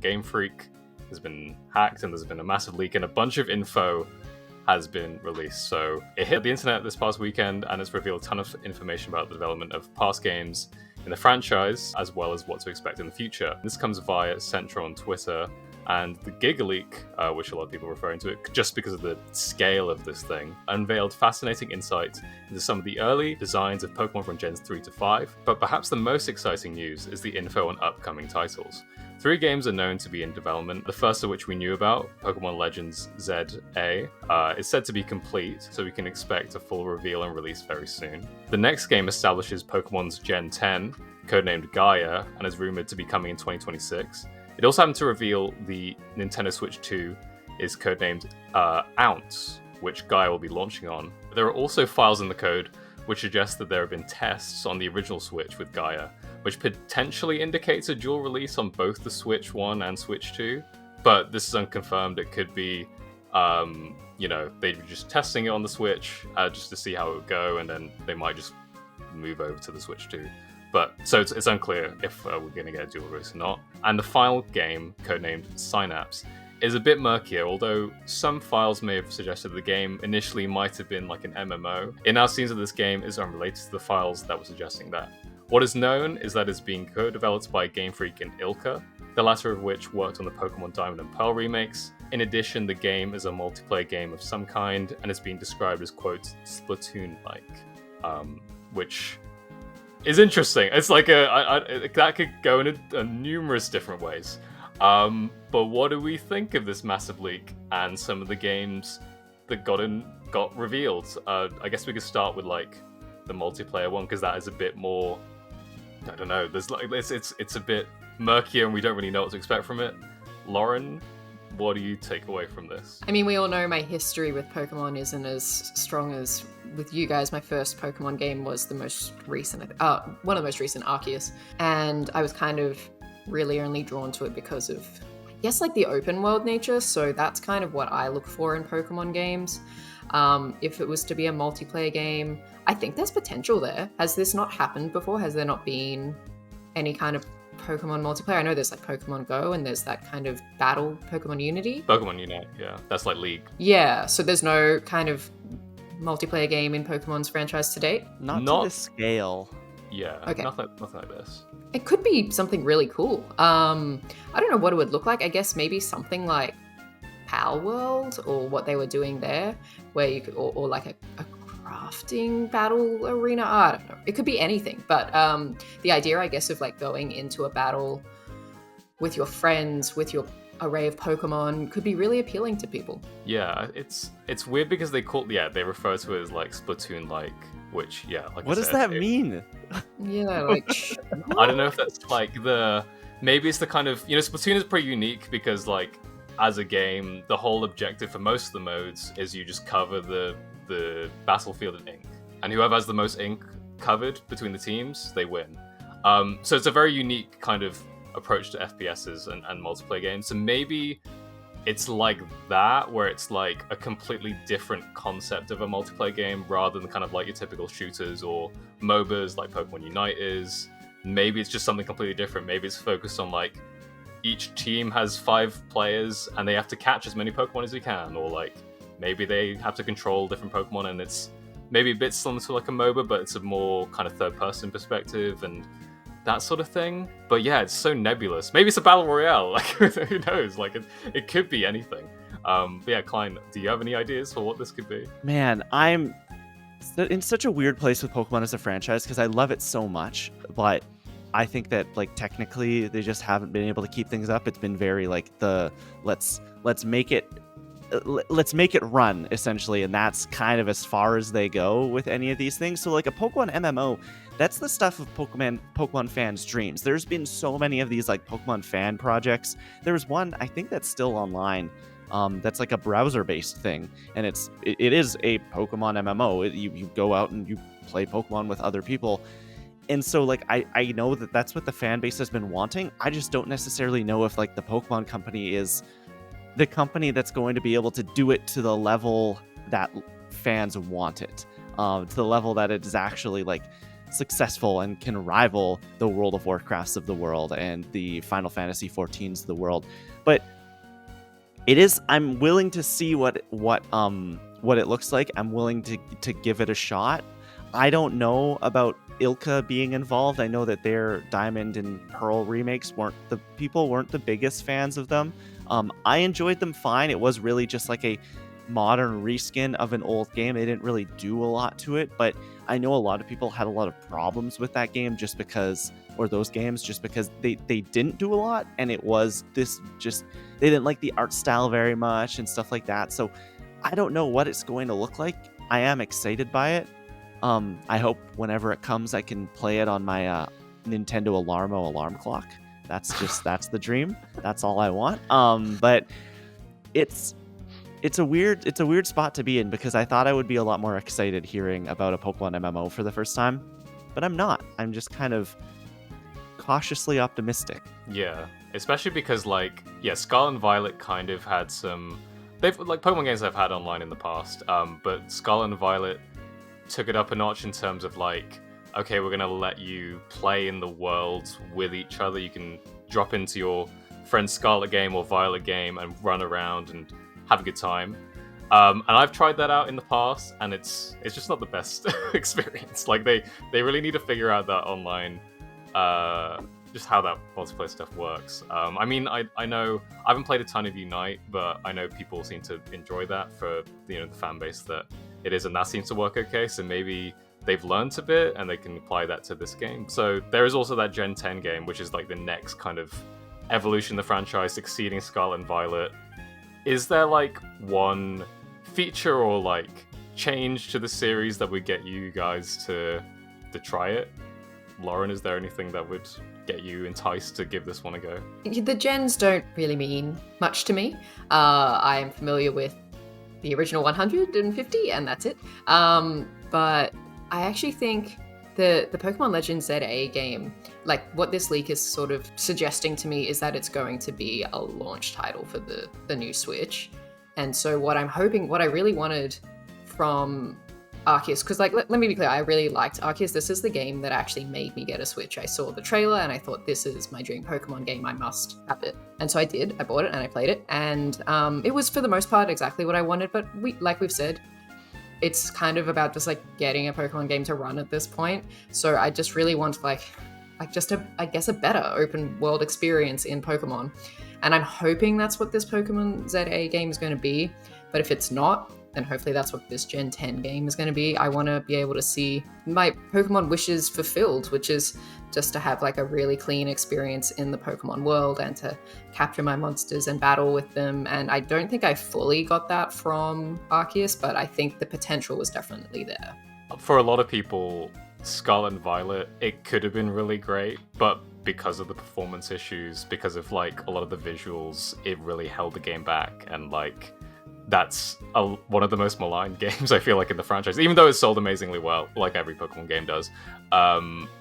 Game Freak has been hacked and there's been a massive leak and a bunch of info has been released. So it hit the internet this past weekend and it's revealed a ton of information about the development of past games in the franchise, as well as what to expect in the future. This comes via Central on Twitter, and the Giga Leak, which a lot of people are referring to it just because of the scale of this thing, unveiled fascinating insight into some of the early designs of Pokemon from Gens 3 to 5. But perhaps the most exciting news is the info on upcoming titles. 3 games are known to be in development, the first of which we knew about, Pokémon Legends ZA, is said to be complete, so we can expect a full reveal and release very soon. The next game establishes Pokemon's Gen 10, codenamed Gaia, and is rumored to be coming in 2026. It also happened to reveal the Nintendo Switch 2 is codenamed Ounce, which Gaia will be launching on. There are also files in the code which suggest that there have been tests on the original Switch with Gaia, which potentially indicates a dual release on both the Switch 1 and Switch 2. But this is unconfirmed. It could be, they were just testing it on the Switch just to see how it would go, and then they might just move over to the Switch 2. But so it's unclear if we're going to get a dual release or not. And the final game, codenamed Synapse, is a bit murkier, although some files may have suggested the game initially might have been like an MMO. In our scenes of this game is unrelated to the files that were suggesting that. What is known is that it's being co-developed by Game Freak and Ilka, the latter of which worked on the Pokemon Diamond and Pearl remakes. In addition, the game is a multiplayer game of some kind, and it's being described as, quote, Splatoon-like, which is interesting. It's like that could go in numerous different ways. But what do we think of this massive leak and some of the games that got revealed? I guess we could start with like the multiplayer one, because that is a bit more, I don't know, there's like it's a bit murkier and we don't really know what to expect from it. Lauren, what do you take away from this? I mean, we all know my history with Pokemon isn't as strong as with you guys. My first Pokemon game was the most recent, one of the most recent, Arceus, and I was kind of really only drawn to it because of, I guess, like the open world nature. So that's kind of what I look for in Pokemon games. If it was to be a multiplayer game, I think there's potential there. Has this not happened before? Has there not been any kind of Pokemon multiplayer? I know there's like Pokemon Go and there's that kind of battle Pokemon Unity. Pokemon Unite, yeah. That's like League. Yeah, so there's no kind of multiplayer game in Pokemon's franchise to date? Not to this scale. Yeah, okay. Nothing like this. It could be something really cool. I don't know what it would look like. I guess maybe something like Pal World or what they were doing there, where you could, or like a crafting battle arena. I don't know. It could be anything. But the idea, I guess, of like going into a battle with your friends, with your array of Pokemon, could be really appealing to people. Yeah, it's weird because they refer to it as like Splatoon-like, which like what does that mean? Yeah, like I don't know if that's like maybe it's the kind of, Splatoon is pretty unique because like as a game, the whole objective for most of the modes is you just cover the battlefield in ink, and whoever has the most ink covered between the teams, they win. So it's a very unique kind of approach to FPSs and multiplayer games. So maybe it's like that, where it's like a completely different concept of a multiplayer game rather than kind of like your typical shooters or MOBAs like Pokemon Unite is. Maybe it's just something completely different. Maybe it's focused on like each team has 5 players and they have to catch as many Pokemon as they can, or like maybe they have to control different Pokemon, and it's maybe a bit similar to like a MOBA, but it's a more kind of third-person perspective and that sort of thing. But yeah, it's so nebulous. Maybe it's a battle royale. Like who knows? Like it could be anything. But yeah, Klein, do you have any ideas for what this could be? Man, I'm in such a weird place with Pokemon as a franchise because I love it so much, but I think that like technically they just haven't been able to keep things up. It's been very like let's make it run, essentially, and that's kind of as far as they go with any of these things. So like a Pokemon MMO, that's the stuff of Pokemon fans' dreams. There's been so many of these like Pokemon fan projects. There's one, I think, that's still online, that's like a browser-based thing, and it is a Pokemon MMO. You go out and you play Pokemon with other people. And so, like, I know that that's what the fan base has been wanting. I just don't necessarily know if, like, the Pokemon Company is the company that's going to be able to do it to the level that fans want it, to the level that it is actually, like, successful and can rival the World of Warcrafts of the world and the Final Fantasy 14s of the world. But I'm willing to see what it looks like. I'm willing to give it a shot. I don't know about Ilka being involved. I know that their Diamond and Pearl remakes weren't the biggest fans of them. I enjoyed them fine. It was really just like a modern reskin of an old game. They didn't really do a lot to it, but I know a lot of people had a lot of problems with that game those games just because they didn't do a lot, and it was they didn't like the art style very much and stuff like that. So I don't know what it's going to look like. I am excited by it. I hope whenever it comes I can play it on my Nintendo alarm clock. That's the dream. That's all I want. But it's a weird spot to be in, because I thought I would be a lot more excited hearing about a Pokemon MMO for the first time, but I'm not. I'm just kind of cautiously optimistic. Yeah, especially because Scarlet and Violet kind of had Pokemon games I've had online in the past, but Scarlet and Violet took it up a notch in terms of okay, we're gonna let you play in the world with each other. You can drop into your friend's Scarlet game or Violet game and run around and have a good time. And I've tried that out in the past, and it's just not the best experience. They really need to figure out that online, just how that multiplayer stuff works. I mean, I know I haven't played a ton of Unite, but I know people seem to enjoy that for the fan base that it is, and that seems to work okay. So maybe they've learned a bit and they can apply that to this game. So there is also that Gen 10 game, which is the next kind of evolution of the franchise, succeeding Scarlet and Violet. Is there one feature or change to the series that would get you guys to try it? Lauren, is there anything that would get you enticed to give this one a go? The gens don't really mean much to me. I am familiar with the original 150, and that's it. But I actually think the Pokemon Legends ZA game, what this leak is sort of suggesting to me is that it's going to be a launch title for the new Switch. And so what I really wanted from Arceus, because let me be clear, I really liked Arceus. This is the game that actually made me get a Switch. I saw the trailer and I thought, this is my dream Pokemon game, I must have it. And so I did. I bought it and I played it, and it was for the most part exactly what I wanted. But we've said, it's kind of about just getting a Pokemon game to run at this point. So I just really want I guess a better open world experience in Pokemon. And I'm hoping that's what this Pokemon ZA game is going to be. But if it's not, then hopefully that's what this Gen 10 game is going to be. I want to be able to see my Pokemon wishes fulfilled, which is just to have a really clean experience in the Pokemon world and to capture my monsters and battle with them. And I don't think I fully got that from Arceus, but I think the potential was definitely there. For a lot of people, Scarlet and Violet, it could have been really great, but because of the performance issues, because of a lot of the visuals, it really held the game back. And that's one of the most maligned games, I feel in the franchise, even though it's sold amazingly well, like every Pokemon game does.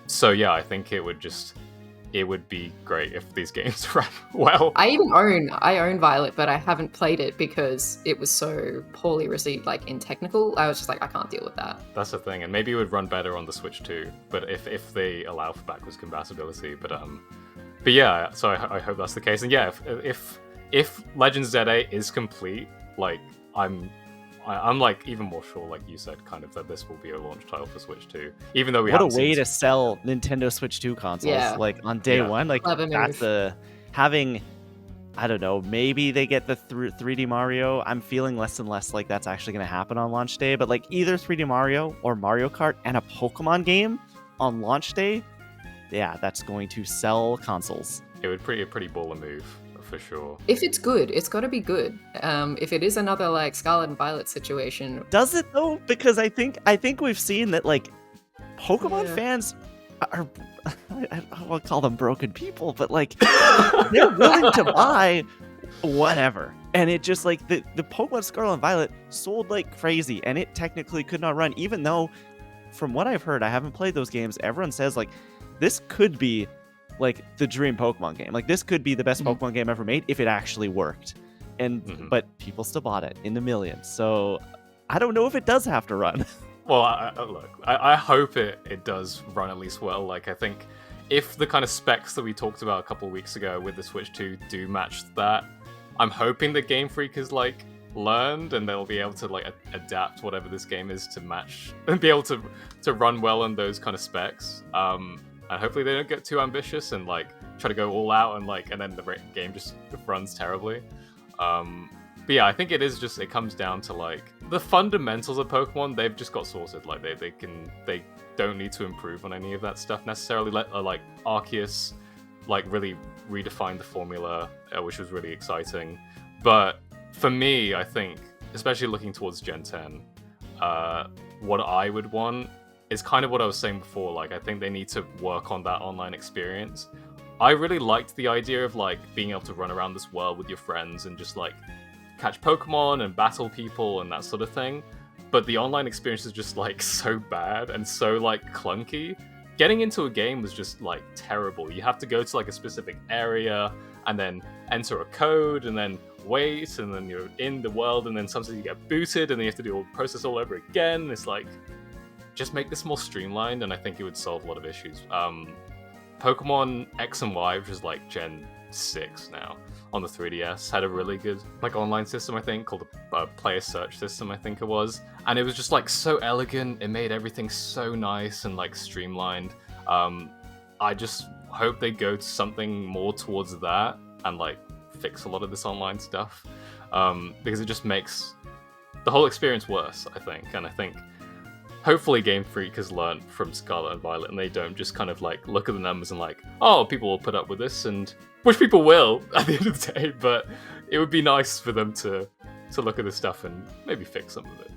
So yeah, I think it would be great if these games ran well. I own Violet, but I haven't played it because it was so poorly received, in technical. I was just I can't deal with that. That's the thing, and maybe it would run better on the Switch too, but if they allow for backwards compatibility. But yeah, so I hope that's the case. And yeah, if Legends ZA is complete, I'm even more sure, like you said, kind of that this will be a launch title for Switch 2. Even though what a way to sell Nintendo Switch 2 consoles, on day one, that's having, I don't know, maybe they get the 3D Mario. I'm feeling less and less like that's actually going to happen on launch day, but either 3D Mario or Mario Kart and a Pokemon game on launch day, yeah, that's going to sell consoles. It would be a pretty baller move. For sure. If it's good, it's got to be good. If it is another Scarlet and Violet situation, does it though? Because I think we've seen that Pokemon fans are, I won't call them broken people, but they're willing to buy whatever. And it just the Pokemon Scarlet and Violet sold like crazy, and it technically could not run, even though from what I've heard, I haven't played those games. Everyone says this could be the dream Pokemon game. This could be the best Pokemon game ever made if it actually worked. And but people still bought it in the millions. So I don't know if it does have to run. Well, look, I hope it does run at least well. Like, I think if the kind of specs that we talked about a couple of weeks ago with the Switch 2 do match that, I'm hoping that Game Freak has like learned and they'll be able to like adapt whatever this game is to match and be able to run well on those kind of specs. And hopefully they don't get too ambitious and like try to go all out and then the game just runs terribly. But yeah, I think it comes down to like the fundamentals of Pokemon. They've just got sorted. Like they don't need to improve on any of that stuff necessarily. Like Arceus, like really redefined the formula, which was really exciting. But for me, I think, especially looking towards Gen 10, what I would want is kind of what I was saying before. Like, I think they need to work on that online experience. I really liked the idea of like being able to run around this world with your friends and just like catch Pokemon and battle people and that sort of thing. But the online experience is just like so bad and so like clunky. Getting into a game was just like terrible. You have to go to like a specific area and then enter a code and then wait, and then you're in the world, and then sometimes you get booted and then you have to do the process all over again. It's like, just make this more streamlined and I think it would solve a lot of issues. Pokemon X and Y, which is like Gen 6 now on the 3DS, had a really good like online system, I think, called a player search system, I think it was. And it was just like so elegant. It made everything so nice and like streamlined. I just hope they go to something more towards that and like fix a lot of this online stuff, because it just makes the whole experience worse, I think. And I think hopefully Game Freak has learned from Scarlet and Violet and they don't just kind of like look at the numbers and like, oh, people will put up with this, and which people will at the end of the day, but it would be nice for them to look at this stuff and maybe fix some of it.